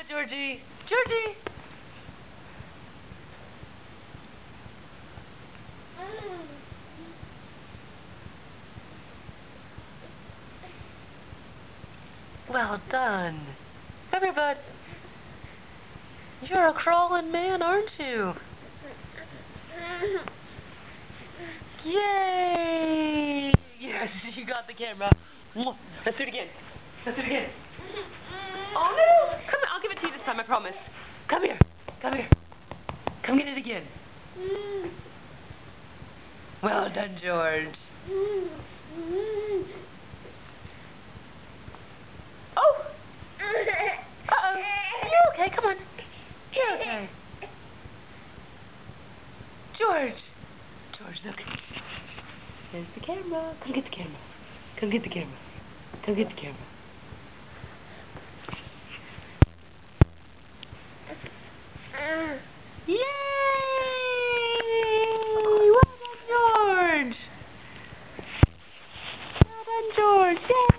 it, Georgie. Georgie. Well done. Everybody. You're a crawling man, aren't you? Yay! Yes, you got the camera. Let's do it again. Let's do it again. Oh no! Come here, I'll give it to you this time, I promise. Come here. Come here. Come get it again. Well done, George. Oh! Uh-oh. You're okay, come on. You're okay. George! George, look. There's the camera. Come get the camera. Come get the camera. Come get the camera. Yay! Well done, George! Well done, George! Yay!